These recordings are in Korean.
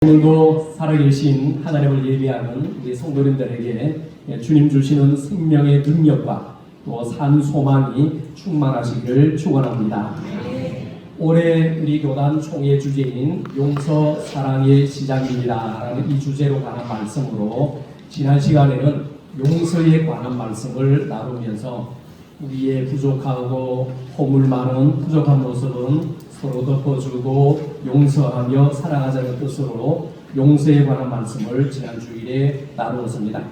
오늘도 살아계신 하나님을 예배하는 우리 성도님들에게 주님 주시는 생명의 능력과 또 산 소망이 충만하시기를 축원합니다. 올해 우리 교단 총회 주제인 용서 사랑의 시작입니다 라는 이 주제로 관한 말씀으로 지난 시간에는 용서에 관한 말씀을 나누면서 우리의 부족하고 허물 많은 부족한 모습은 서로 덮어주고 용서하며 살아가자는 뜻으로 용서에 관한 말씀을 지난 주일에 나누었습니다.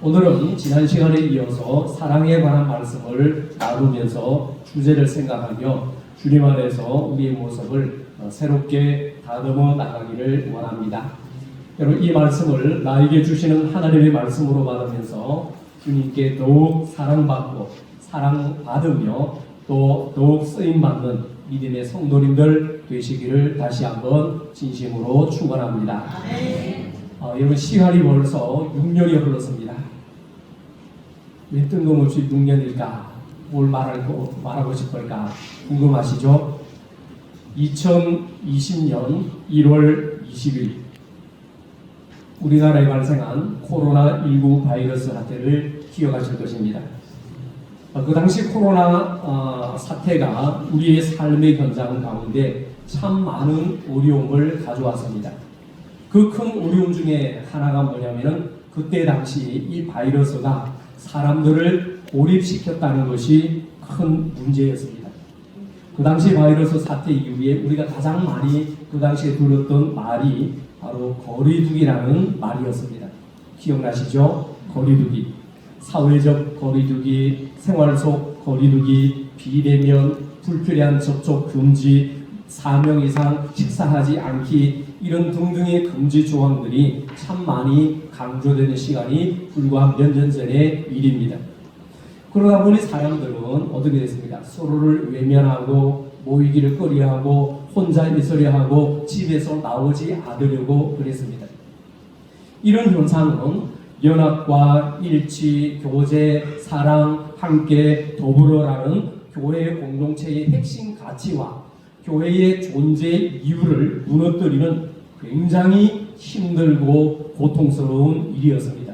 오늘은 지난 시간에 이어서 사랑에 관한 말씀을 나누면서 주제를 생각하며 주님 안에서 우리의 모습을 새롭게 다듬어 나가기를 원합니다. 여러분, 이 말씀을 나에게 주시는 하나님의 말씀으로 받으면서 주님께 더욱 사랑받고 사랑받으며 또 더욱 쓰임받는 믿음의 성도님들 되시기를 다시 한번 진심으로 축원합니다. 여러분, 시간이 벌써 6년이 흘렀습니다. 왜 뜬금없이 6년일까? 뭘 말하고 싶을까? 궁금하시죠? 2020년 1월 20일 우리나라에 발생한 코로나19 바이러스 사태를 기억하실 것입니다. 그 당시 코로나 사태가 우리의 삶의 현장 가운데 참 많은 어려움을 가져왔습니다. 그 큰 어려움 중에 하나가 뭐냐면은 그때 당시 이 바이러스가 사람들을 고립시켰다는 것이 큰 문제였습니다. 그 당시 바이러스 사태 이후에 우리가 가장 많이 그 당시에 들었던 말이 바로 거리두기라는 말이었습니다. 기억나시죠? 거리두기. 사회적 거리두기, 생활 속 거리두기, 비대면, 불필요한 접촉 금지, 4명 이상 식사하지 않기, 이런 등등의 금지 조항들이 참 많이 강조되는 시간이 불과 몇 년 전의 일입니다. 그러다 보니 사람들은 어떻게 됐습니까? 서로를 외면하고 모이기를 꺼려하고 혼자 있으려 하고 집에서 나오지 않으려고 그랬습니다. 이런 현상은 연합과 일치, 교제, 사랑, 함께, 더불어라는 교회의 공동체의 핵심 가치와 교회의 존재 이유를 무너뜨리는 굉장히 힘들고 고통스러운 일이었습니다.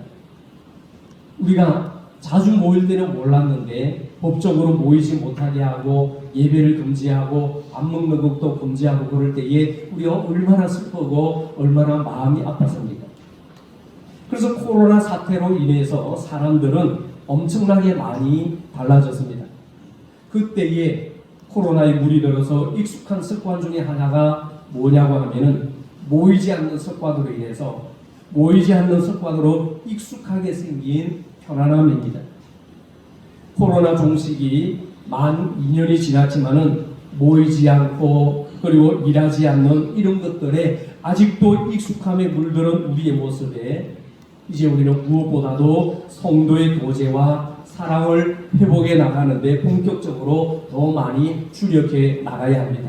우리가 자주 모일 때는 몰랐는데 법적으로 모이지 못하게 하고 예배를 금지하고 밥 먹는 것도 금지하고 그럴 때에 우리가 얼마나 슬프고 얼마나 마음이 아팠습니까? 그래서 코로나 사태로 인해서 사람들은 엄청나게 많이 달라졌습니다. 그때에 코로나에 물이 들어서 익숙한 습관 중에 하나가 뭐냐고 하면은 모이지 않는 습관으로 인해서 모이지 않는 습관으로 익숙하게 생긴 편안함입니다. 코로나 종식이 만 2년이 지났지만은 모이지 않고 그리고 일하지 않는 이런 것들에 아직도 익숙함에 물들은 우리의 모습에 이제 우리는 무엇보다도 성도의 교제와 사랑을 회복해 나가는데 본격적으로 더 많이 주력해 나가야 합니다.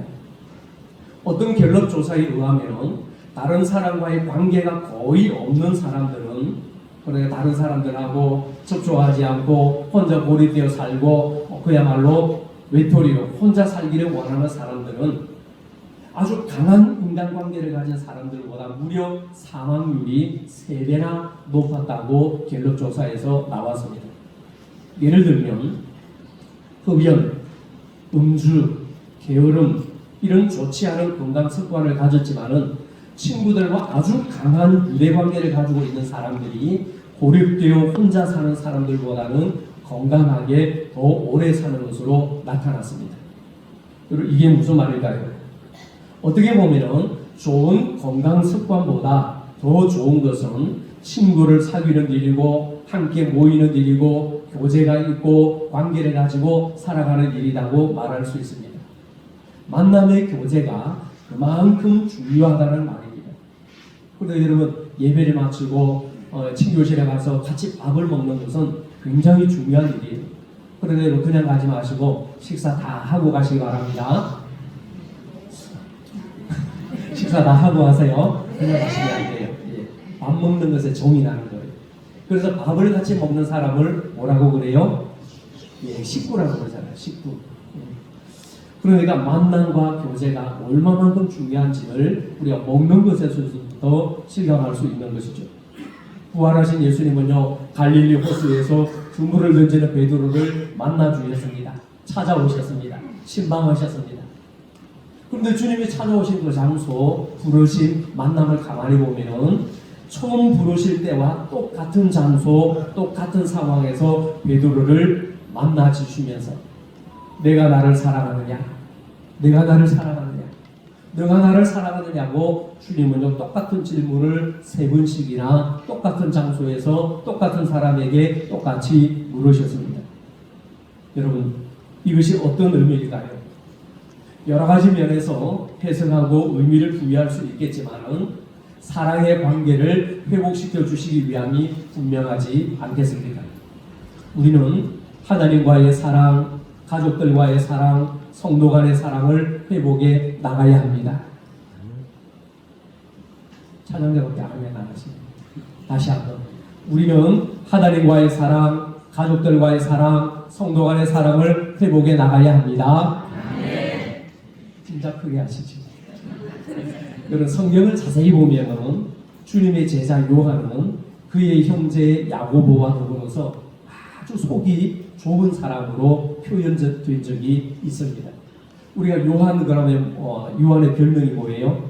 어떤 갤럽 조사에 의하면 다른 사람과의 관계가 거의 없는 사람들은, 그러니까 다른 사람들하고 접촉하지 않고 혼자 고립되어 살고 그야말로 외톨이로 혼자 살기를 원하는 사람들은 아주 강한 인간관계를 가진 사람들보다 무려 사망률이 3배나 높았다고 갤럽 조사에서 나왔습니다. 예를 들면 흡연, 음주, 게으름, 이런 좋지 않은 건강 습관을 가졌지만은 친구들과 아주 강한 유대관계를 가지고 있는 사람들이 고립되어 혼자 사는 사람들보다는 건강하게 더 오래 사는 것으로 나타났습니다. 그리고 이게 무슨 말일까요? 어떻게 보면 좋은 건강 습관보다 더 좋은 것은 친구를 사귀는 일이고 함께 모이는 일이고 교제가 있고 관계를 가지고 살아가는 일이라고 말할 수 있습니다. 만남의 교제가 그만큼 중요하다는 말입니다. 그런데 여러분, 예배를 마치고 친교실에 가서 같이 밥을 먹는 것은 굉장히 중요한 일이에요. 그런데 여러분, 그냥 가지 마시고 식사 다 하고 가시기 바랍니다. 식사 다 하고 하세요. 그냥 가시면 안 돼요. 예. 밥 먹는 것에 정이 나는 거예요. 그래서 밥을 같이 먹는 사람을 뭐라고 그래요? 예, 식구라고 그러잖아요. 식구. 그러니까 만남과 교제가 얼마만큼 중요한지를 우리가 먹는 것에서부터 실감할 수 있는 것이죠. 부활하신 예수님은요, 갈릴리 호수에서 그물을 던지는 베드로를 만나 주셨습니다. 찾아오셨습니다. 신방하셨습니다. 그런데 주님이 찾아오신 그 장소, 부르심, 만남을 가만히 보면은 처음 부르실 때와 똑같은 장소, 똑같은 상황에서 베드로를 만나 주시면서 내가 나를 사랑하느냐? 내가 나를 사랑하느냐? 너가 나를 사랑하느냐고 주님은요, 똑같은 질문을 3번씩이나 똑같은 장소에서 똑같은 사람에게 똑같이 물으셨습니다. 여러분, 이것이 어떤 의미일까요? 여러 가지 면에서 해석하고 의미를 부여할 수 있겠지만은 사랑의 관계를 회복시켜 주시기 위함이 분명하지 않겠습니까? 우리는 하나님과의 사랑, 가족들과의 사랑, 성도 간의 사랑을 회복해 나가야 합니다. 찬양자밖에 안 하면 나가십니다. 다시 한번. 우리는 하나님과의 사랑, 가족들과의 사랑, 성도 간의 사랑을 회복해 나가야 합니다. 진짜 크게 하시죠. 여러분, 성경을 자세히 보면은 주님의 제자 요한은 그의 형제 야고보와 더불어서 아주 속이 좁은 사람으로 표현된 적이 있습니다. 우리가 요한 그러면 요한의 별명이 뭐예요?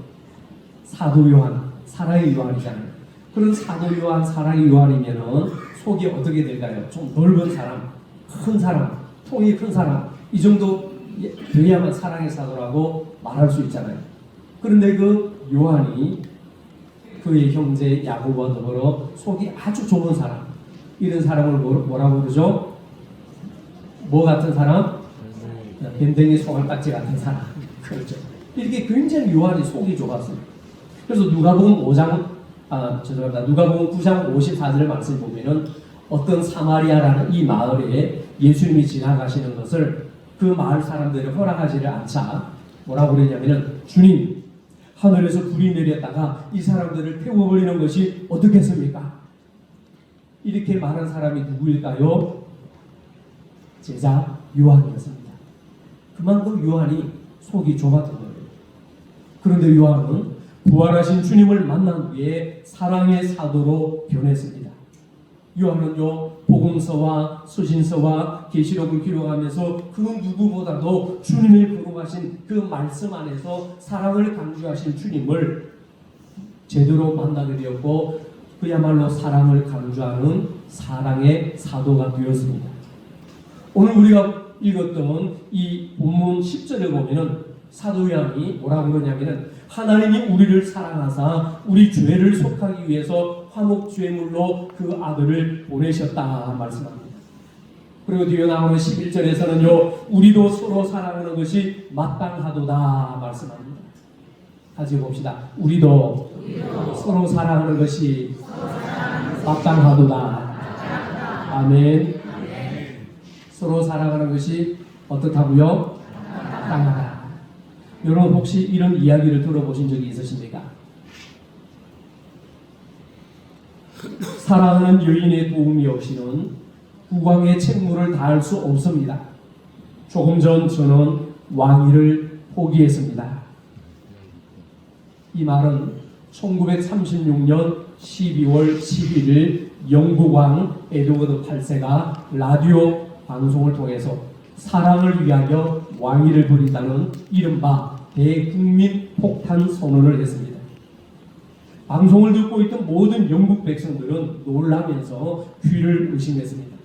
사도 요한, 사랑의 요한이잖아요. 그런 사도 요한, 사랑의 요한이면은 속이 어떻게 될까요? 좀 넓은 사람, 큰 사람, 통이 큰 사람, 이 정도 돼야만 사랑의 사도라고 말할 수 있잖아요. 그런데 그 요한이 그의 형제 야고보와 더불어 속이 아주 좁은 사람, 이런 사람을 뭐라고 그러죠? 뭐 같은 사람? 밴댕이 소갈딱지 같은 사람. 그렇죠. 이렇게 굉장히 요한이 속이 좁았어요. 그래서 누가복음 9장 54절 말씀 보면은 어떤 사마리아라는 이 마을에 예수님이 지나가시는 것을 그 마을 사람들이 허락하지를 않자 뭐라고 그러냐면은 주님, 하늘에서 불이 내렸다가 이 사람들을 태워버리는 것이 어떻겠습니까? 이렇게 말한 사람이 누구일까요? 제자 요한이었습니다. 그만큼 요한이 속이 좁았던 거예요. 그런데 요한은 부활하신 주님을 만난 후에 사랑의 사도로 변했습니다. 요한은요, 복음서와 서신서와 계시록을 기록하면서 그 누구보다도 주님이 부름하신 그 말씀 안에서 사랑을 강조하신 주님을 제대로 만나게 되었고, 그야말로 사랑을 강조하는 사랑의 사도가 되었습니다. 오늘 우리가 읽었던 이 본문 10절에 보면은 사도 요한이 뭐라고 그러냐면은 하나님이 우리를 사랑하사 우리 죄를 속하기 위해서 화목제물로 그 아들을 보내셨다 말씀합니다. 그리고 뒤에 나오는 11절에서는요, 우리도 서로 사랑하는 것이 마땅하도다 말씀합니다. 같이 봅시다. 우리도 서로 사랑하는 것이 마땅하도다. 아멘. 서로 사랑하는 것이 어떻다고요? 마땅하다. 여러분 혹시 이런 이야기를 들어보신 적이 있으십니까? 사랑하는 여인의 도움이 없이는 국왕의 책무를 다할 수 없습니다. 조금 전 저는 왕위를 포기했습니다. 이 말은 1936년 12월 11일 영국 왕 에드워드 8세가 라디오 방송을 통해서 사랑을 위하여 왕위를 부린다는 이른바 대국민 폭탄 선언을 했습니다. 방송을 듣고 있던 모든 영국 백성들은 놀라면서 귀를 의심했습니다.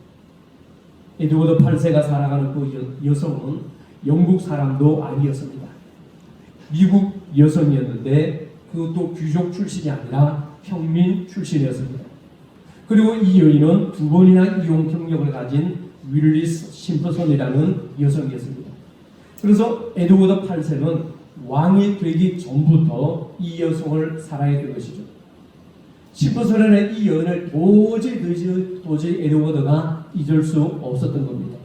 에드워드 8세가 살아가는 그 여성은 영국 사람도 아니었습니다. 미국 여성이었는데 그것도 귀족 출신이 아니라 평민 출신이었습니다. 그리고 이 여인은 2번이나 이혼 경력을 가진 윌리스 심퍼슨이라는 여성이었습니다. 그래서 에드워드 8세는 왕이 되기 전부터 이 여성을 사랑했던 것이죠. 심퍼슨은 이 여인을 도저히 에드워드가 잊을 수 없었던 겁니다.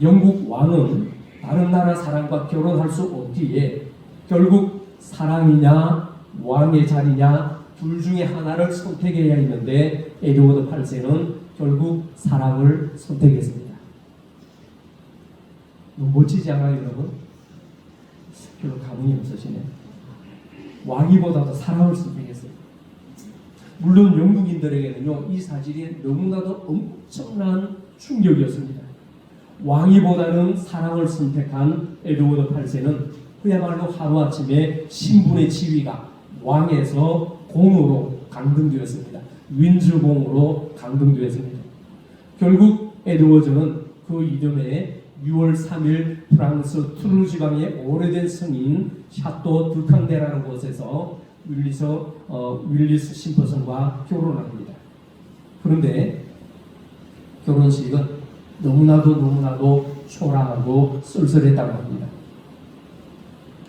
영국 왕은 다른 나라 사람과 결혼할 수 없기에 결국 사랑이냐 왕의 자리냐 둘 중에 하나를 선택해야 했는데 에드워드 8세는 결국 사랑을 선택했습니다. 너무 멋지지 않아요, 여러분? 별로 감흥이 없으시네. 왕위보다도 사랑을 선택했어요. 물론 영국인들에게는요, 이 사실이 너무나도 엄청난 충격이었습니다. 왕위보다는 사랑을 선택한 에드워드 8세는 그야말로 하루아침에 신분의 지위가 왕에서 공으로 강등되었습니다. 윈즈공으로 강등되었습니다. 결국 에드워드는 그 이듬해 6월 3일 프랑스 투르 지방의 오래된 성인 샤또 드캉데라는 곳에서 윌리스 심퍼슨과 결혼합니다. 그런데 결혼식은 너무나도 초라하고 쏠쏠했다고 합니다.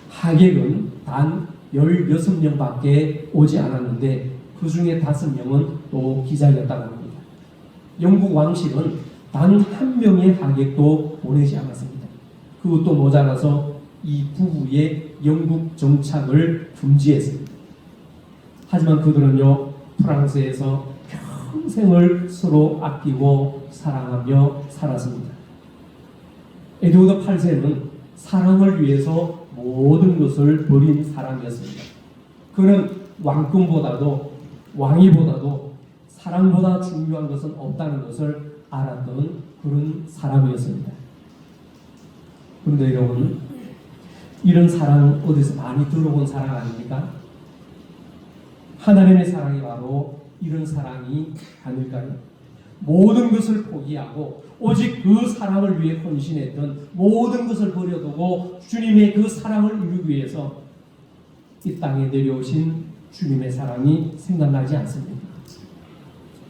하객은 단 16명밖에 오지 않았는데 그 중에 5명은 또 기자였다고 합니다. 영국 왕실은 단 한 명의 하객도 보내지 않았습니다. 그것도 모자라서 이 부부의 영국 정착을 금지했습니다. 하지만 그들은요, 프랑스에서 평생을 서로 아끼고 사랑하며 살았습니다. 에드워드 8세는 사랑을 위해서 모든 것을 버린 사람이었습니다. 그는 왕권보다도 왕위보다도 사랑보다 중요한 것은 없다는 것을 알았던 그런 사람이었습니다. 그런데 여러분, 이런 사랑 어디서 많이 들어본 사랑 아닙니까? 하나님의 사랑이 바로 이런 사랑이 아닐까요? 모든 것을 포기하고 오직 그 사랑을 위해 헌신했던, 모든 것을 버려두고 주님의 그 사랑을 이루기 위해서 이 땅에 내려오신 주님의 사랑이 생각나지 않습니다.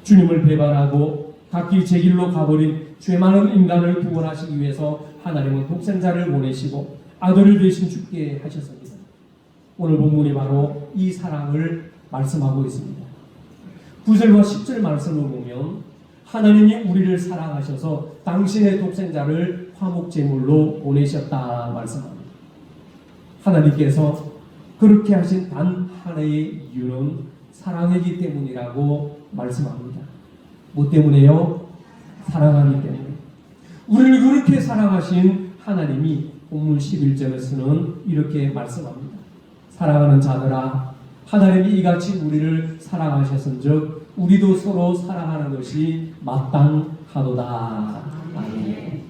주님을 배반하고 각기 제 길로 가버린 죄 많은 인간을 구원하시기 위해서 하나님은 독생자를 보내시고 아들을 대신 죽게 하셨습니다. 오늘 본문이 바로 이 사랑을 말씀하고 있습니다. 9절과 10절 말씀을 보면 하나님이 우리를 사랑하셔서 당신의 독생자를 화목제물로 보내셨다 말씀합니다. 하나님께서 그렇게 하신 단 하나의 이유는 사랑이기 때문이라고 말씀합니다. 뭐 때문에요? 사랑하기 때문에. 우리를 그렇게 사랑하신 하나님이 본문 11절에서는 이렇게 말씀합니다. 사랑하는 자들아, 하나님이 이같이 우리를 사랑하셨은즉 우리도 서로 사랑하는 것이 마땅하도다. 아멘.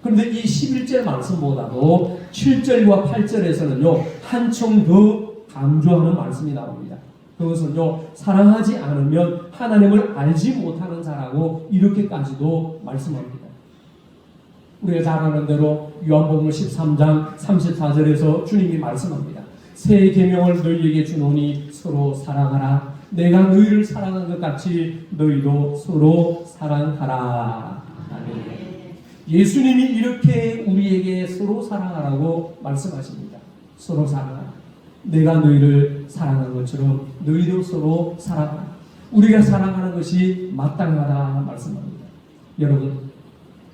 그런데 이 11절 말씀보다도 7절과 8절에서는요, 한층 더 강조하는 말씀이 나옵니다. 그것은요, 사랑하지 않으면 하나님을 알지 못하는 자라고 이렇게까지도 말씀합니다. 우리가 잘 아는 대로 요한복음 13장 34절에서 주님이 말씀합니다. 새 계명을 너희에게 주노니 서로 사랑하라. 내가 너희를 사랑한 것 같이 너희도 서로 사랑하라. 아멘. 예수님이 이렇게 우리에게 서로 사랑하라고 말씀하십니다. 서로 사랑하라. 내가 너희를 사랑한 것처럼 너희도 서로 사랑하라. 우리가 사랑하는 것이 마땅하다 말씀합니다. 여러분,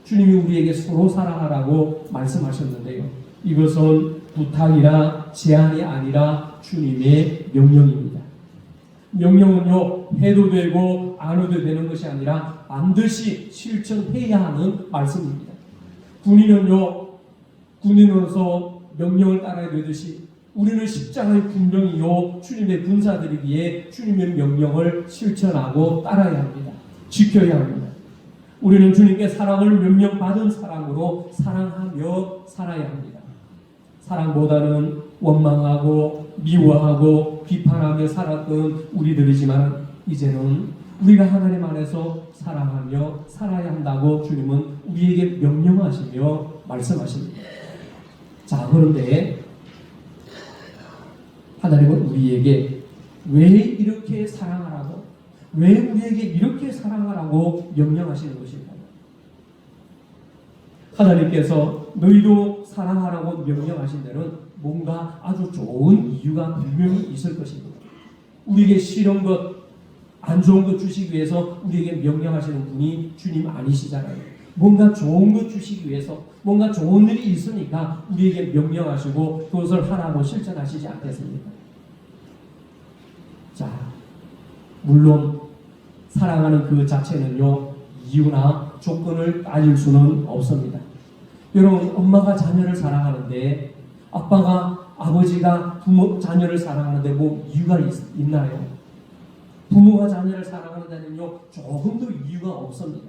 주님이 우리에게 서로 사랑하라고 말씀하셨는데요, 이것은 부탁이나 제안이 아니라 주님의 명령입니다. 명령은요, 해도 되고 안 해도 되는 것이 아니라 반드시 실천해야 하는 말씀입니다. 군인으로서 명령을 따라야 되듯이 우리는 십자가의 군병이요 주님의 군사들이기에 주님의 명령을 실천하고 따라야 합니다. 지켜야 합니다. 우리는 주님께 사랑을 명령받은 사람으로 사랑하며 살아야 합니다. 사랑보다는 원망하고 미워하고 비판하며 살았던 우리들이지만 이제는 우리가 하나님 안에서 사랑하며 살아야 한다고 주님은 우리에게 명령하시며 말씀하십니다. 자, 그런데 하나님은 우리에게 왜 이렇게 사랑하라고, 왜 우리에게 이렇게 사랑하라고 명령하시는 것일까요? 하나님께서 너희도 사랑하라고 명령하신 데는 뭔가 아주 좋은 이유가 분명히 있을 것입니다. 우리에게 싫은 것, 안 좋은 것 주시기 위해서 우리에게 명령하시는 분이 주님 아니시잖아요. 뭔가 좋은 것 주시기 위해서, 뭔가 좋은 일이 있으니까 우리에게 명령하시고 그것을 하라고 실천하시지 않겠습니까? 자, 물론 사랑하는 그 자체는요, 이유나 조건을 따질 수는 없습니다. 여러분, 엄마가 자녀를 사랑하는데, 아빠가, 아버지가 자녀를 사랑하는데 뭐 이유가 있나요? 부모가 자녀를 사랑하는 데는요, 조금도 이유가 없습니다.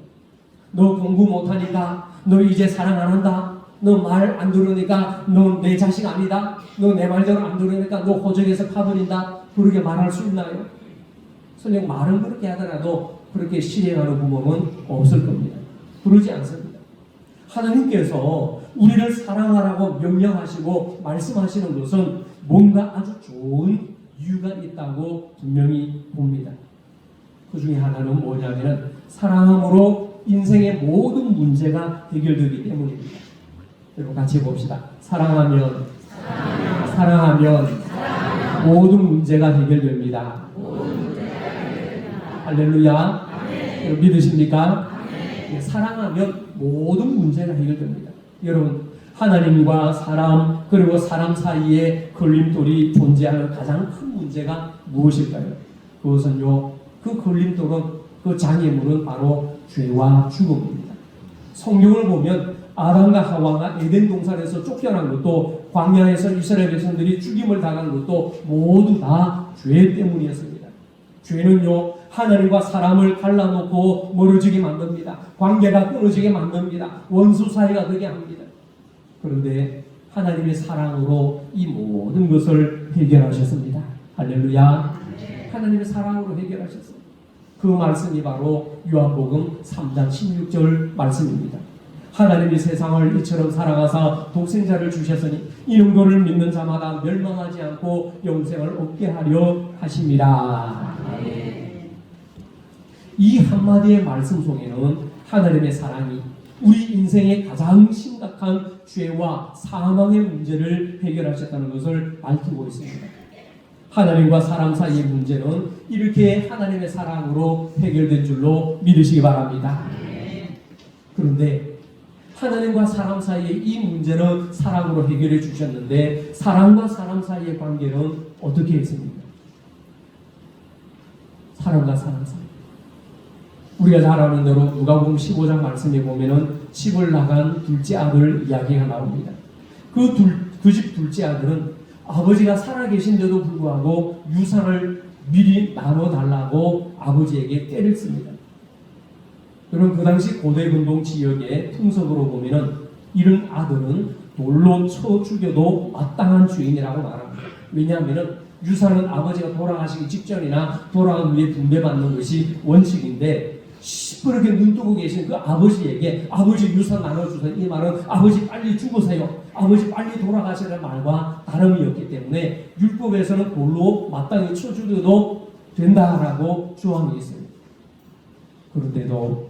너 공부 못하니까, 너 이제 사랑 안 한다, 너 말 안 들으니까 너 내 자식 아니다, 너 내 말대로 안 들으니까 너 호적에서 파버린다, 그렇게 말할 수 있나요? 설령 말은 그렇게 하더라도 그렇게 실행하는 부모는 없을 겁니다. 그러지 않습니다. 하나님께서 우리를 사랑하라고 명령하시고 말씀하시는 것은 뭔가 아주 좋은 이유가 있다고 분명히 봅니다. 그 중에 하나는 뭐냐면 사랑함으로 인생의 모든 문제가 해결되기 때문입니다. 여러분 같이 봅시다. 사랑하면 모든 문제가 해결됩니다. 할렐루야. 여러분 믿으십니까? 네, 사랑하면 모든 문제가 해결됩니다. 여러분, 하나님과 사람 그리고 사람 사이에 걸림돌이 존재하는 가장 큰 문제가 무엇일까요? 그것은요, 그 걸림돌은, 그 장애물은 바로 죄와 죽음입니다. 성경을 보면 아담과 하와가 에덴 동산에서 쫓겨난 것도, 광야에서 이스라엘 백성들이 죽임을 당한 것도 모두 다 죄 때문이었습니다. 죄는요, 하나님과 사람을 갈라놓고 멀어지게 만듭니다. 관계가 끊어지게 만듭니다. 원수 사이가 되게 합니다. 그런데 하나님의 사랑으로 이 모든 것을 해결하셨습니다. 할렐루야. 하나님의 사랑으로 해결하셨습니다. 그 말씀이 바로 요한복음 3장 16절 말씀입니다. 하나님이 세상을 이처럼 사랑하사 독생자를 주셨으니 이는 그를 믿는 자마다 멸망하지 않고 영생을 얻게 하려 하심이라. 이 한마디의 말씀 속에는 하나님의 사랑이 우리 인생의 가장 심각한 죄와 사망의 문제를 해결하셨다는 것을 밝히고 있습니다. 하나님과 사람 사이의 문제는 이렇게 하나님의 사랑으로 해결된 줄로 믿으시기 바랍니다. 그런데 하나님과 사람 사이의 이 문제는 사랑으로 해결해 주셨는데 사람과 사람 사이의 관계는 어떻게 했습니까? 사람과 사람 사이. 우리가 잘 아는 대로 누가복음 15장 말씀에 보면은 집을 나간 둘째 아들 이야기가 나옵니다. 그 집 둘째 아들은 아버지가 살아계신데도 불구하고 유산을 미리 나눠달라고 아버지에게 때를 씁니다. 여러분, 그 당시 고대 근동 지역의 풍속으로 보면은 이런 아들은 돌로 쳐 죽여도 마땅한 죄인이라고 말합니다. 왜냐하면은 유산은 아버지가 돌아가시기 직전이나 돌아간 후에 분배받는 것이 원칙인데, 시퍼렇게 눈뜨고 계신 그 아버지에게 아버지 유산 나눠주세요, 이 말은 아버지 빨리 죽으세요, 아버지 빨리 돌아가시라는 말과 다름이었기 때문에 율법에서는 돌로 마땅히 쳐 죽여도 된다라고 조항이 있습니다. 그런데도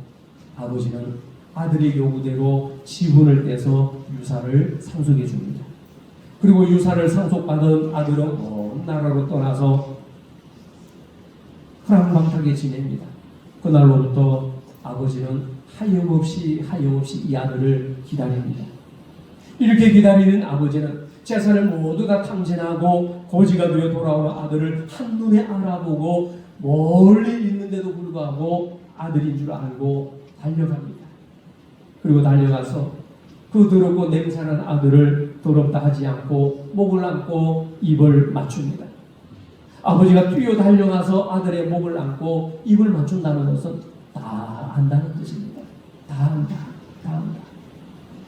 아버지는 아들의 요구대로 지분을 떼서 유산을 상속해 줍니다. 그리고 유산을 상속받은 아들은 먼 나라로 떠나서 허랑방탕하게 지냅니다. 그날로부터 아버지는 하염없이 이 아들을 기다립니다. 이렇게 기다리는 아버지는 재산을 모두 다 탕진하고 거지가 되어 돌아오는 아들을 한눈에 알아보고 멀리 있는데도 불구하고 아들인 줄 알고 달려갑니다. 그리고 달려가서 그 더럽고 냄새나는 아들을 더럽다 하지 않고 목을 안고 입을 맞춥니다. 아버지가 뛰어 달려가서 아들의 목을 안고 입을 맞춘다는 것은 다 안다는 뜻입니다. 다 안다.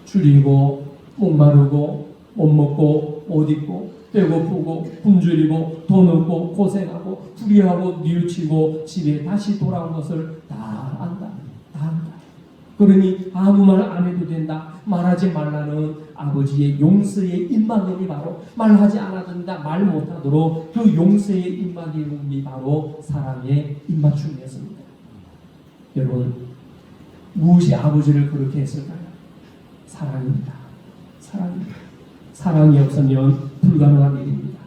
줄이고 목마르고 못 먹고 못 입고 배고프고 굶주리고 돈 없고 고생하고 불의하고 뉘우치고 집에 다시 돌아온 것을 다 안다. 그러니 아무 말 안 해도 된다, 말하지 말라는 아버지의 용서의 입막음이 바로, 말하지 않아도 된다, 말 못하도록 그 용서의 입막음이 바로 사랑의 입맞춤이었습니다. 여러분, 무엇이 아버지를 그렇게 했을까요? 사랑입니다. 사랑이 없으면 불가능한 일입니다.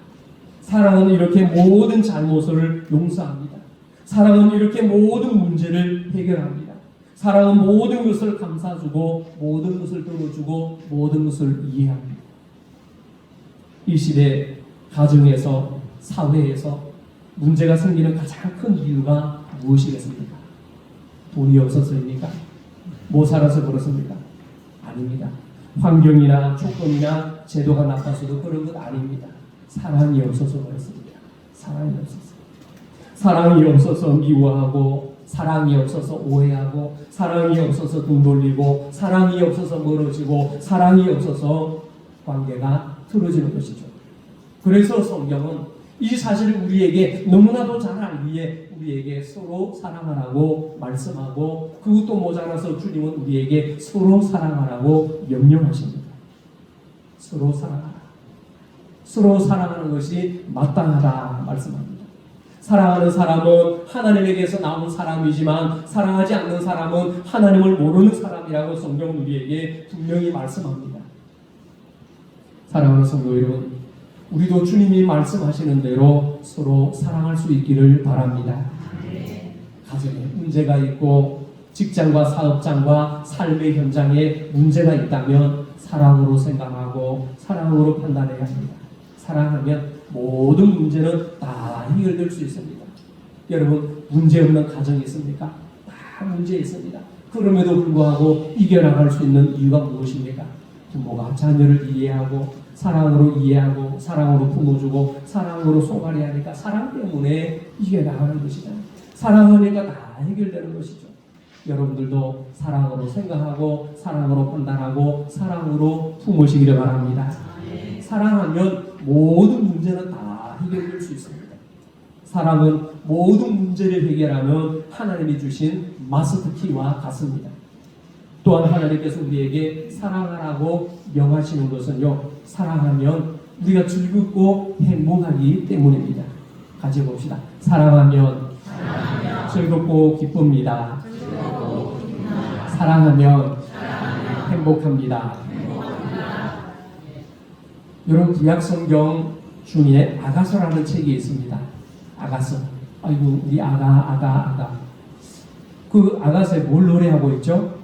사랑은 이렇게 모든 잘못을 용서합니다. 사랑은 이렇게 모든 문제를 해결합니다. 사랑은 모든 것을 감싸주고 모든 것을 들어주고 모든 것을 이해합니다. 이 시대 가정에서 사회에서 문제가 생기는 가장 큰 이유가 무엇이겠습니까? 돈이 없어서입니까? 못 살아서 그렇습니까? 아닙니다. 환경이나 조건이나 제도가 나빠서도 그런 것 아닙니다. 사랑이 없어서 그렇습니다. 사랑이 없어서. 사랑이 없어서 미워하고, 사랑이 없어서 오해하고, 사랑이 없어서 등 돌리고, 사랑이 없어서 멀어지고, 사랑이 없어서 관계가 틀어지는 것이죠. 그래서 성경은 이 사실을 우리에게 너무나도 잘 알기에 우리에게 서로 사랑하라고 말씀하고, 그것도 모자라서 주님은 우리에게 서로 사랑하라고 명령하십니다. 서로 사랑하라. 서로 사랑하는 것이 마땅하다 말씀합니다. 사랑하는 사람은 하나님에게서 나온 사람이지만 사랑하지 않는 사람은 하나님을 모르는 사람이라고 성경은 우리에게 분명히 말씀합니다. 사랑하는 성도 여러분, 우리도 주님이 말씀하시는 대로 서로 사랑할 수 있기를 바랍니다. 가정에 문제가 있고 직장과 사업장과 삶의 현장에 문제가 있다면 사랑으로 생각하고 사랑으로 판단해야 합니다. 사랑하면 모든 문제는 다 해결될 수 있습니다. 여러분, 문제 없는 가정이 있습니까? 다 문제 있습니다. 그럼에도 불구하고 이겨나갈 수 있는 이유가 무엇입니까? 부모가 자녀를 이해하고 사랑으로 이해하고 사랑으로 품어주고 사랑으로 소갈이하니까 사랑 때문에 이겨나가는 것이잖아요. 사랑하니까 다 해결되는 것이죠. 여러분들도 사랑으로 생각하고 사랑으로 판단하고 사랑으로 품으시기를 바랍니다. 사랑하면 모든 문제는 다 해결될 수 있습니다. 사랑은 모든 문제를 해결하는 하나님이 주신 마스터키와 같습니다. 또한 하나님께서 우리에게 사랑하라고 명하시는 것은요, 사랑하면 우리가 즐겁고 행복하기 때문입니다. 같이 봅시다. 사랑하면 즐겁고 기쁩니다. 사랑하면 행복합니다. 여러분, 구약 성경 중에 아가서라는 책이 있습니다. 아가서. 아이고, 우리 아가. 그 아가서에 뭘 노래하고 있죠?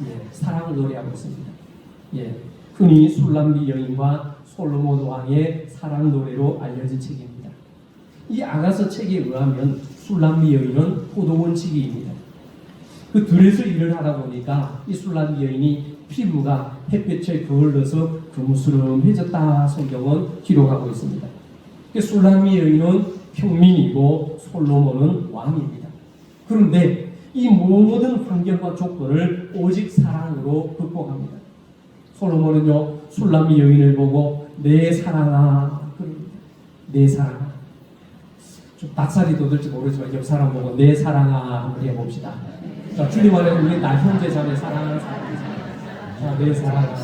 예, 사랑을 노래하고 있습니다. 예, 흔히 술람비 여인과 솔로몬 왕의 사랑 노래로 알려진 책입니다. 이 아가서 책에 의하면 술람비 여인은 포도원치기입니다. 그 들에서 일을 하다 보니까 이 술람비 여인이 피부가 햇볕에 그을러서 금수름해졌다 성경은 기록하고 있습니다. 술람비 여인은 평민이고 솔로몬은 왕입니다. 그런데 이 모든 환경과 조건을 오직 사랑으로 극복합니다. 솔로몬은요, 술람비 여인을 보고 내 사랑아 그럽니다. 내 사랑아. 좀 낯살이 돋을지 모르지만 옆 사람 보고 내 사랑아 한번 해봅시다. 자, 주님 안에 우리 나 형제 자매 사랑하는 사람. 자, 내 사랑아.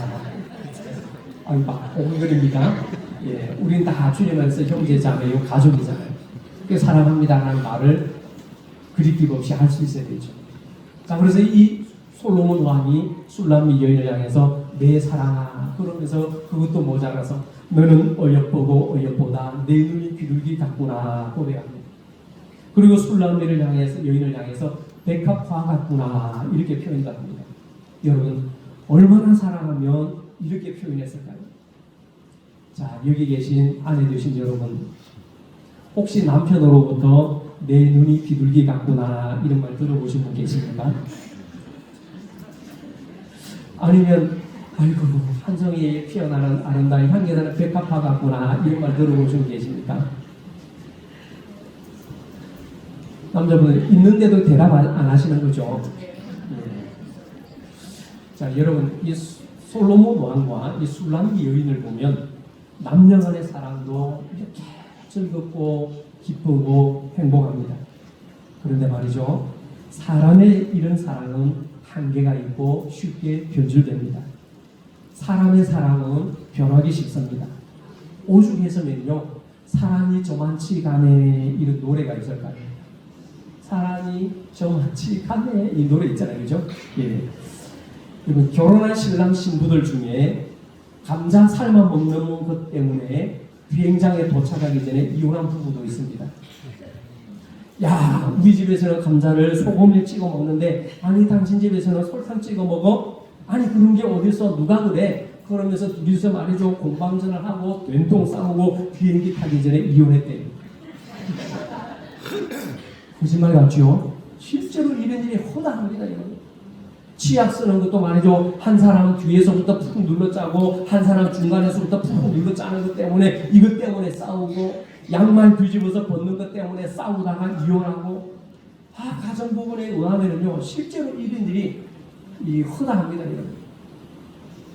아유, 막 오글거립니다. 예, 우린 다 주님 안에서 형제 자매요, 가족이잖아요. 그 사랑합니다라는 말을 그리낌 없이 할 수 있어야 되죠. 자, 그래서 이 솔로몬 왕이 술람미 여인을 향해서 내 사랑아 그러면서 그것도 모자라서 너는 어여쁘고 어여보다 내 눈이 비둘기 같구나 고백합니다. 그리고 술람미를 향해서 여인을 향해서 백합화 같구나 이렇게 표현합니다. 여러분, 얼마나 사랑하면 이렇게 표현했을까요? 자, 여기 계신 아내 되신 여러분, 혹시 남편으로부터 내 눈이 비둘기 같구나 이런 말 들어보신 분 계십니까? 아니면 아이고 한성이 피어나는 아름다운 향기나는 백합화 같구나 이런 말 들어보신 분 계십니까? 남자분들 있는데도 대답 안 하시는 거죠? 네. 자, 여러분, 이 솔로몬 왕과 이 술람기 여인을 보면 남녀 간의 사랑도 이렇게 즐겁고 기쁘고 행복합니다. 그런데 말이죠, 사람의 이런 사랑은 한계가 있고 쉽게 변질됩니다. 사람의 사랑은 변하기 쉽습니다. 오죽해서면요, 사랑이 저만치 가네 이런 노래가 있을까요? 사랑이 저만치 가네 이 노래 있잖아요, 그죠? 예. 여러분, 결혼한 신랑 신부들 중에 감자 삶아 먹는 것 때문에 비행장에 도착하기 전에 이혼한 부부도 있습니다. 야, 우리 집에서는 감자를 소금에 찍어 먹는데 아니 당신 집에서는 설탕 찍어 먹어? 아니 그런 게 어디서 누가 그래? 그러면서 둘이서 말이죠, 공방전을 하고 된통 싸우고 비행기 타기 전에 이혼했대요. 거짓말 같죠? 실제로 이런 일이 허다합니다. 여러분, 치약 쓰는 것도 말이죠. 한 사람은 뒤에서부터 푹 눌러 짜고 한 사람 중간에서부터 푹 눌러 짜는 것 때문에 이것 때문에 싸우고 양말 뒤집어서 벗는 것 때문에 싸우다가 이혼하고 가정 부분에 의하면요 실제로 1인들이 허다합니다.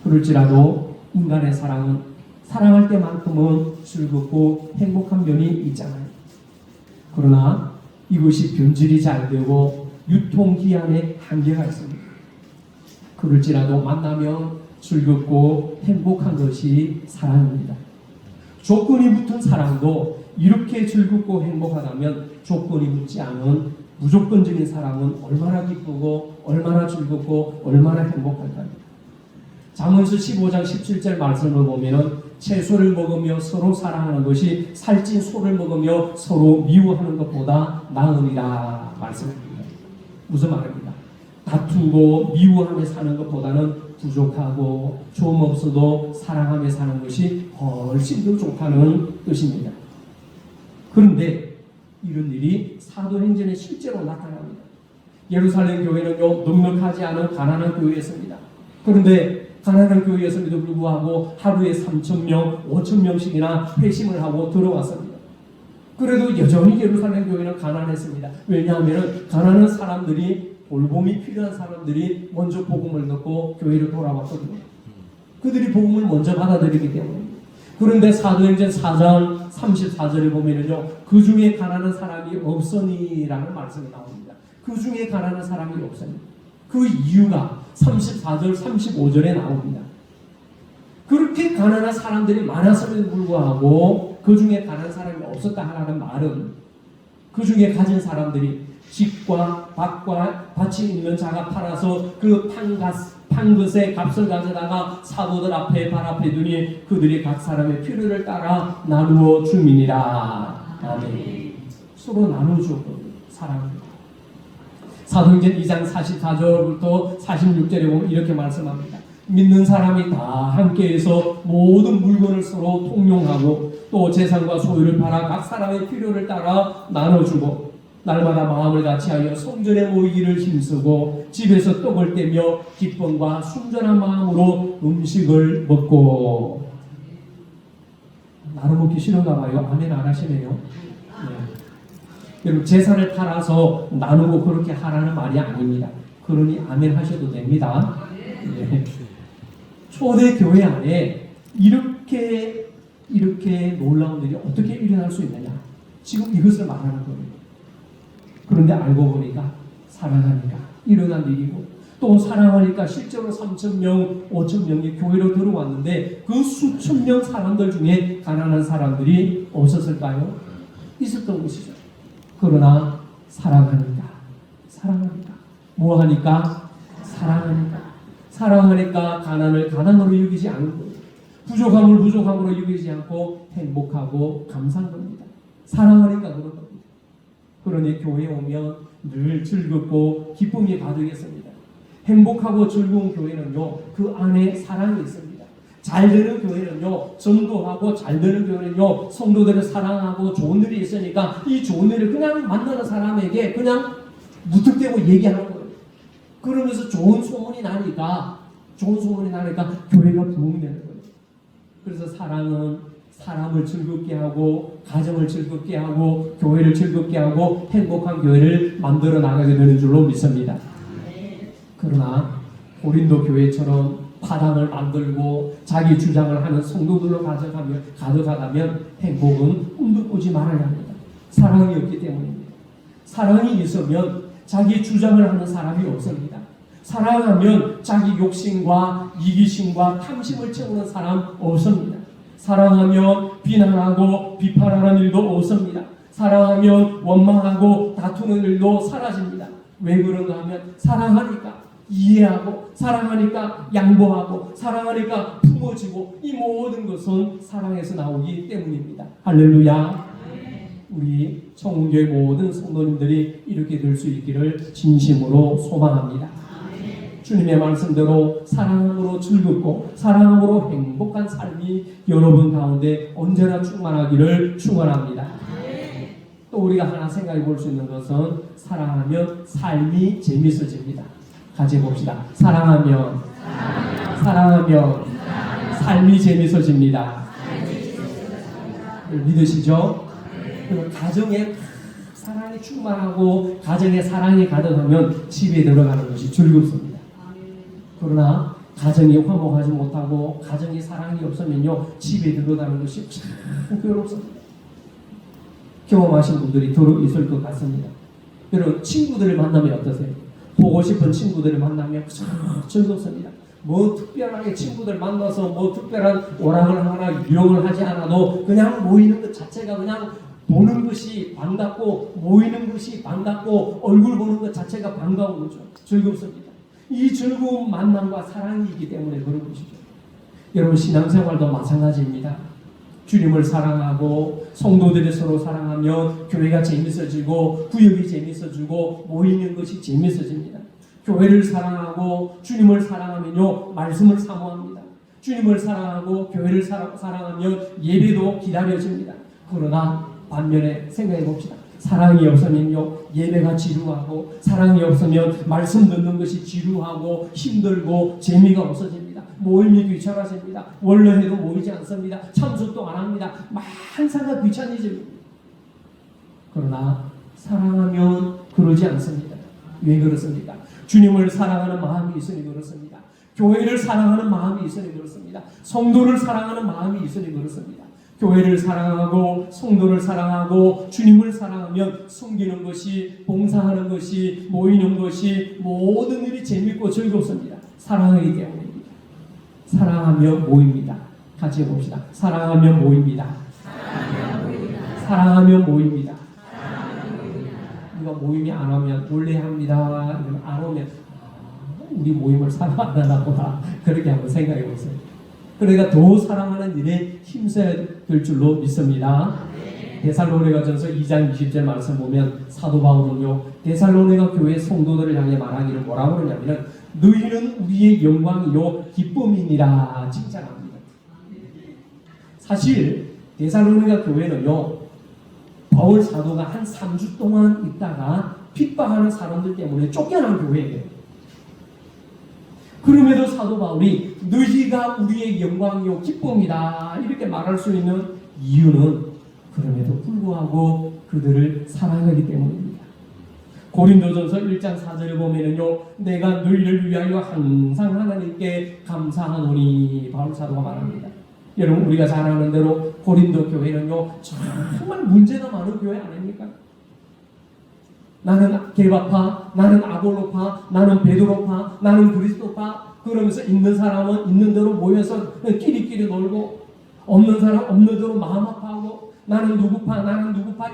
그럴지라도 인간의 사랑은 사랑할 때만큼은 즐겁고 행복한 면이 있잖아요. 그러나 이것이 변질이 잘 되고 유통기한에 한계가 있습니다. 그럴지라도 만나면 즐겁고 행복한 것이 사랑입니다. 조건이 붙은 사랑도 이렇게 즐겁고 행복하다면 조건이 붙지 않은 무조건적인 사랑은 얼마나 기쁘고 얼마나 즐겁고 얼마나 행복할까요? 잠언서 15장 17절 말씀을 보면은 채소를 먹으며 서로 사랑하는 것이 살찐 소를 먹으며 서로 미워하는 것보다 나으리라 말씀합니다. 무슨 말입니다? 다투고 미워하며 사는 것보다는 부족하고 좀 없어도 사랑하며 사는 것이 훨씬 더 좋다는 뜻입니다. 그런데 이런 일이 사도행전에 실제로 나타납니다. 예루살렘 교회는요 넉넉하지 않은 가난한 교회였습니다. 그런데 가난한 교회였음에도 불구하고 하루에 3,000명, 5,000명씩이나 회심을 하고 들어왔습니다. 그래도 여전히 예루살렘 교회는 가난했습니다. 왜냐하면 가난한 사람들이 돌봄이 필요한 사람들이 먼저 복음을 듣고 교회를 돌아왔거든요. 그들이 복음을 먼저 받아들이기 때문입니다. 그런데 사도행전 4장 34절에 보면은요 그 중에 가난한 사람이 없으니라는 말씀이 나옵니다. 그 중에 가난한 사람이 없으니 그 이유가 34절 35절에 나옵니다. 그렇게 가난한 사람들이 많았음에도 불구하고 그 중에 가난한 사람이 없었다 하는 말은 그 중에 가진 사람들이 집과 밭이 있는 자가 팔아서 그 판것의 값을 가져다가 사도들 앞에 발 앞에 두니 그들이 각 사람의 필요를 따라 나누어 주민이라. 아멘. 서로 나누어 주었거든요. 사랑합니다. 사도행전 2장 44절부터 46절에 보면 이렇게 말씀합니다. 믿는 사람이 다 함께해서 모든 물건을 서로 통용하고 또 재산과 소유를 팔아 각 사람의 필요를 따라 나눠주고 날마다 마음을 같이하여 성전에 모이기를 힘쓰고 집에서 떡을 떼며 기쁨과 순전한 마음으로 음식을 먹고. 나눠 먹기 싫은가 봐요. 아멘 안 하시네요. 여러분 재산을 팔아서 나누고 그렇게 하라는 말이 아닙니다. 그러니 아멘 하셔도 됩니다. 네. 초대 교회 안에 이렇게 놀라운 일이 어떻게 일어날 수 있느냐? 지금 이것을 말하는 거예요. 그런데 알고 보니까 사랑하니까 일어난 일이고 또 사랑하니까 실제로 3,000명, 5,000명이 교회로 들어왔는데 그 수천 명 사람들 중에 가난한 사람들이 없었을까요? 있었던 것이죠. 그러나 사랑하니까 뭐하니까? 사랑하니까 가난을 가난으로 여기지 않은 거예요. 부족함을 부족함으로 여기지 않고 행복하고 감사한 겁니다. 사랑하니까 그런 겁니다. 그러니 교회에 오면 늘 즐겁고 기쁨이 가득했습니다. 행복하고 즐거운 교회는요 그 안에 사랑이 있습니다. 잘 되는 교회는요 전도하고 잘 되는 교회는요 성도들을 사랑하고 좋은 일이 있으니까 이 좋은 일을 그냥 만나는 사람에게 그냥 무턱대고 얘기하는 거예요. 그러면서 좋은 소문이 나니까 교회가 부흥되는 거예요. 그래서 사랑은 사람을 즐겁게 하고 가정을 즐겁게 하고 교회를 즐겁게 하고 행복한 교회를 만들어 나가게 되는 줄로 믿습니다. 그러나 고린도 교회처럼 파당을 만들고 자기 주장을 하는 성도들로 가져가다면 행복은 꿈도 꾸지 말아야 합니다. 사랑이 없기 때문입니다. 사랑이 있으면 자기 주장을 하는 사람이 없습니다. 사랑하면 자기 욕심과 이기심과 탐심을 채우는 사람 없습니다. 사랑하면 비난하고 비판하는 일도 없습니다. 사랑하면 원망하고 다투는 일도 사라집니다. 왜 그런가 하면 사랑하니까 이해하고 사랑하니까 양보하고 사랑하니까 품어주고 이 모든 것은 사랑에서 나오기 때문입니다. 할렐루야. 우리 청운교회 모든 성도님들이 이렇게 될 수 있기를 진심으로 소망합니다. 주님의 말씀대로 사랑으로 즐겁고 사랑으로 행복한 삶이 여러분 가운데 언제나 충만하기를 축원합니다. 또 우리가 하나 생각해 볼 수 있는 것은 사랑하면 삶이 재밌어집니다. 같이 봅시다. 사랑하면 삶이 재밌어집니다. 믿으시죠? 가정에 사랑이 충만하고 가정에 사랑이 가득하면 집에 들어가는 것이 즐겁습니다. 그러나 가정이 화목하지 못하고 가정에 사랑이 없으면요 집에 들어가는 것이 참 괴롭습니다. 경험하신 분들이 더러 있을 것 같습니다. 여러분 친구들을 만나면 어떠세요? 보고 싶은 친구들을 만나면 참 즐겁습니다. 뭐 특별하게 친구들 만나서 뭐 특별한 오락을 하거나 유형을 하지 않아도 그냥 모이는 것 자체가 그냥 보는 것이 반갑고 모이는 것이 반갑고 얼굴 보는 것 자체가 반가운 거죠. 즐겁습니다. 이 즐거운 만남과 사랑이 있기 때문에 그런 것이죠. 여러분 신앙생활도 마찬가지입니다. 주님을 사랑하고 성도들이 서로 사랑하면 교회가 재밌어지고 구역이 재밌어지고 모이는 것이 재밌어집니다. 교회를 사랑하고 주님을 사랑하면요 말씀을 사모합니다. 주님을 사랑하고 교회를 사랑하면 예배도 기다려집니다. 그러나 반면에 생각해 봅시다. 사랑이 없으면요 예배가 지루하고 사랑이 없으면 말씀 듣는 것이 지루하고 힘들고 재미가 없어집니다. 모임이 귀찮아집니다. 원래해도 모이지 않습니다. 참석도 안 합니다. 항상 귀찮아집니다. 그러나 사랑하면 그러지 않습니다. 왜 그렇습니까? 주님을 사랑하는 마음이 있으니 그렇습니다. 교회를 사랑하는 마음이 있으니 그렇습니다. 성도를 사랑하는 마음이 있으니 그렇습니다. 교회를 사랑하고 성도를 사랑하고 주님을 사랑하면 섬기는 것이 봉사하는 것이 모이는 것이 모든 일이 재밌고 즐겁습니다. 사랑하기 때문입니다. 사랑하면 모입니다. 같이 해봅시다. 사랑하면 모입니다. 사랑하면 모입니다. 누가 모임이 안 오면 원래 합니다. 안 오면 우리 모임을 사랑하나 보다 그렇게 한번 생각해 보세요. 그러니까 더 사랑하는 일에 힘써야 될 줄로 믿습니다. 데살로니가전서 2장 20절 말씀 보면 사도 바울은요 데살로니가 교회 성도들을 향해 말하기를 뭐라고 그러냐면 너희는 우리의 영광이요 기쁨이니라 칭찬합니다. 사실 데살로니가 교회는요 바울 사도가 한 3주 동안 있다가 핍박하는 사람들 때문에 쫓겨난 교회예요. 그럼에도 사도 바울이 너희가 우리의 영광이요 기쁨이다 이렇게 말할 수 있는 이유는 그럼에도 불구하고 그들을 사랑하기 때문입니다. 고린도전서 1장 4절에 보면은요 내가 너희를 위하여 항상 하나님께 감사하노니 바울 사도가 말합니다. 여러분 우리가 잘 아는 대로 고린도 교회는요 정말 문제가 많은 교회 아닙니까? 나는 게바파, 나는 아볼로파, 나는 베드로파, 나는 그리스도파 그러면서 있는 사람은 있는 대로 모여서 끼리끼리 놀고 없는 사람 없는 대로 마음 아파하고 나는 누구파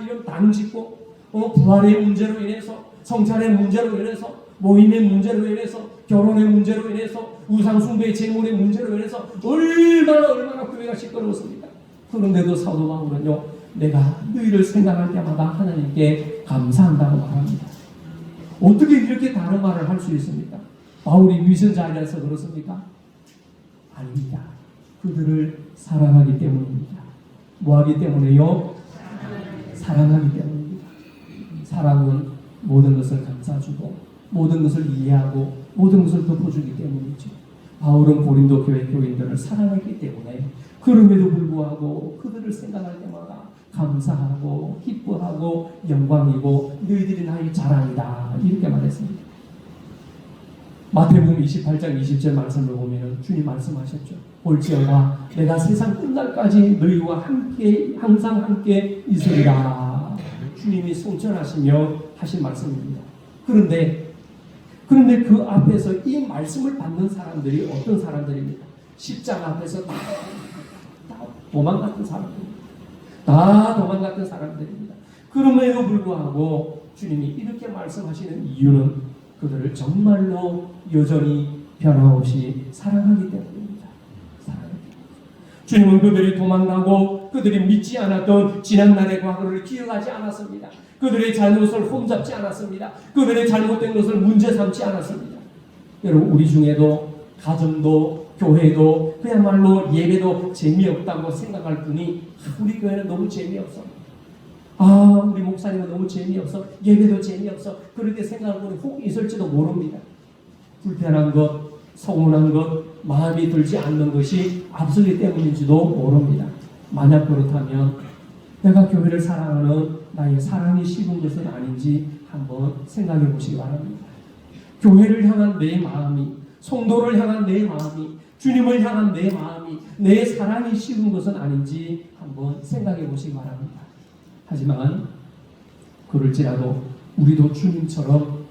이런 당짓고 부활의 문제로 인해서 성찬의 문제로 인해서 모임의 문제로 인해서 결혼의 문제로 인해서 우상숭배의 재물의 문제로 인해서 얼마나 교회가 시끄러웠습니까? 그런데도 사도 바울은요 내가 너희를 생각할 때마다 하나님께 감사한다고 말합니다. 어떻게 이렇게 다른 말을 할 수 있습니까? 바울이 위선자라서 그렇습니까? 아닙니다. 그들을 사랑하기 때문입니다. 뭐하기 때문에요? 사랑하기 때문입니다. 사랑은 모든 것을 감싸주고 모든 것을 이해하고 모든 것을 덮어주기 때문이죠. 바울은 고린도 교회 교인들을 사랑했기 때문에 그럼에도 불구하고 그들을 생각할 때마다 감사하고 기뻐하고 영광이고 너희들이 나의 자랑이다 이렇게 말했습니다. 마태복음 28장 20절 말씀을 보면 주님 말씀하셨죠. 볼지어다 내가 세상 끝날까지 너희와 함께 항상 함께 있으리라. 주님이 성천하시며 하신 말씀입니다. 그런데 그 앞에서 이 말씀을 받는 사람들이 어떤 사람들입니까? 십자가 앞에서 다 도망갔던 사람들입니다. 다 도망갔던 사람들입니다. 그럼에도 불구하고 주님이 이렇게 말씀하시는 이유는 그들을 정말로 여전히 변함없이 사랑하기 때문입니다. 주님은 그들이 도망가고 그들이 믿지 않았던 지난날의 과거를 기억하지 않았습니다. 그들의 잘못을 홈잡지 않았습니다. 그들의 잘못된 것을 문제 삼지 않았습니다. 여러분 우리 중에도 가정도 교회도 그야말로 예배도 재미없다고 생각할 분이 우리 교회는 너무 재미없어. 우리 목사님은 너무 재미없어. 예배도 재미없어. 그렇게 생각하는 분이 혹 있을지도 모릅니다. 불편한 것, 서운한 것, 마음이 들지 않는 것이 앞서기 때문인지도 모릅니다. 만약 그렇다면 내가 교회를 사랑하는 나의 사랑이 식은 것은 아닌지 한번 생각해 보시기 바랍니다. 교회를 향한 내 마음이, 성도를 향한 내 마음이, 주님을 향한 내 마음이, 내 사랑이 식은 것은 아닌지 한번 생각해 보시기 바랍니다. 하지만 그럴지라도 우리도 주님처럼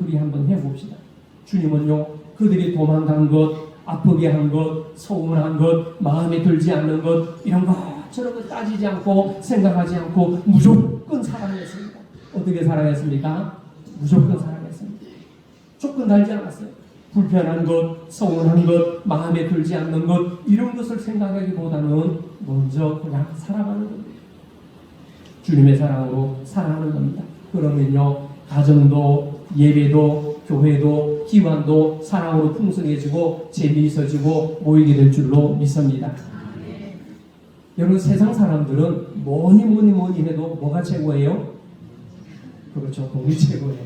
우리 한번 해봅시다. 주님은요, 그들이 도망간 것, 아프게 한 것, 서운한 것, 마음에 들지 않는 것, 이런 것 저런 것 따지지 않고 생각하지 않고 무조건 사랑했습니다. 어떻게 사랑했습니까? 무조건 사랑했습니다. 조건 달지 않았어요. 불편한 것, 서운한 것, 마음에 들지 않는 것, 이런 것을 생각하기보다는 먼저 그냥 살아가는 겁니다. 주님의 사랑으로 사랑하는 겁니다. 그러면요, 가정도, 예배도, 교회도, 기관도 사랑으로 풍성해지고 재미있어지고 모이게 될 줄로 믿습니다. 여러분, 세상 사람들은 뭐니 해도 뭐가 최고예요? 그렇죠, 돈이 최고예요.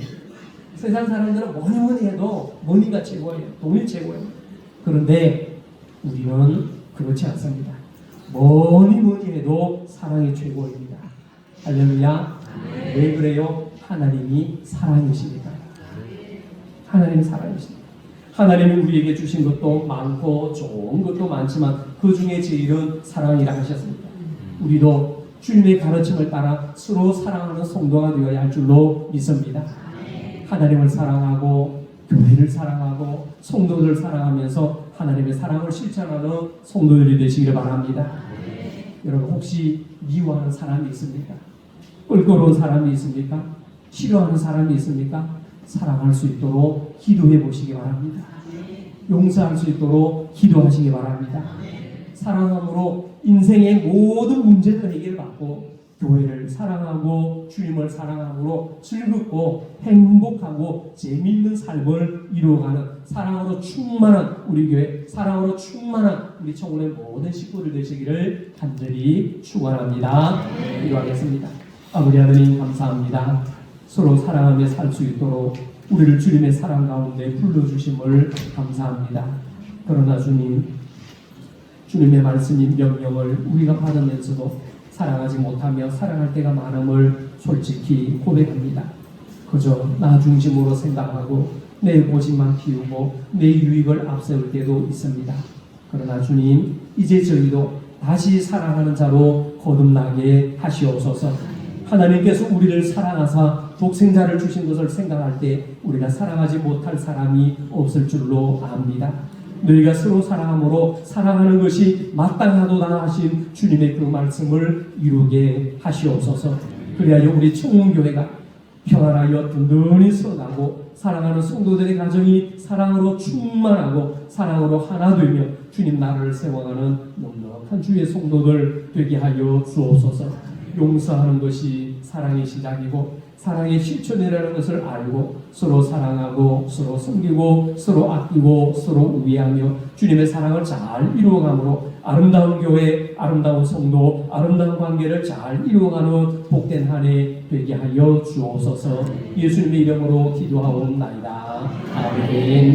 세상 사람들은 뭐니 해도 머니가 최고예요. 돈이 최고예요. 그런데 우리는 그렇지 않습니다. 뭐니 해도 사랑이 최고입니다. 할렐루야. 왜 그래요? 하나님이 사랑이시니까. 하나님이 사랑이십니다. 하나님이 우리에게 주신 것도 많고 좋은 것도 많지만 그 중에 제일은 사랑이라 하셨습니다. 우리도 주님의 가르침을 따라 서로 사랑하는 성도가 되어야 할 줄로 믿습니다. 하나님을 사랑하고 교회를 사랑하고 성도들을 사랑하면서 하나님의 사랑을 실천하는 성도들이 되시기를 바랍니다. 여러분, 혹시 미워하는 사람이 있습니까? 껄끄러운 사람이 있습니까? 싫어하는 사람이 있습니까? 사랑할 수 있도록 기도해 보시기 바랍니다. 용서할 수 있도록 기도하시기 바랍니다. 사랑함으로 인생의 모든 문제를 해결받고 교회를 사랑하고 주님을 사랑함으로 즐겁고 행복하고 재미있는 삶을 이루어가는 사랑으로 충만한 우리 교회, 사랑으로 충만한 우리 청운의 모든 식구들 되시기를 간절히 축원합니다. 기도하겠습니다. 아버지 하나님, 감사합니다. 서로 사랑하며 살 수 있도록 우리를 주님의 사랑 가운데 불러주심을 감사합니다. 그러나 주님, 주님의 말씀인 명령을 우리가 받으면서도 사랑하지 못하며 사랑할 때가 많음을 솔직히 고백합니다. 그저 나 중심으로 생각하고 내 고집만 피우고 내 유익을 앞세울 때도 있습니다. 그러나 주님, 이제 저희도 다시 사랑하는 자로 거듭나게 하시옵소서. 하나님께서 우리를 사랑하사 독생자를 주신 것을 생각할 때 우리가 사랑하지 못할 사람이 없을 줄로 압니다. 너희가 서로 사랑함으로 사랑하는 것이 마땅하도다 하신 주님의 그 말씀을 이루게 하시옵소서. 그래야 우리 청운교회가 평안하여 든든히 서가고 사랑하는 성도들의 가정이 사랑으로 충만하고 사랑으로 하나 되며 주님 나라를 세워가는 넉넉한 주의 성도들 되게 하여 주옵소서. 용서하는 것이 사랑의 시작이고 사랑의 실천이라는 것을 알고 서로 사랑하고 서로 섬기고 서로 아끼고 서로 우애하며 주님의 사랑을 잘 이루어가므로 아름다운 교회, 아름다운 성도, 아름다운 관계를 잘 이루어가는 복된 한 해 되게 하여 주옵소서. 예수님의 이름으로 기도하옵나이다. 아멘.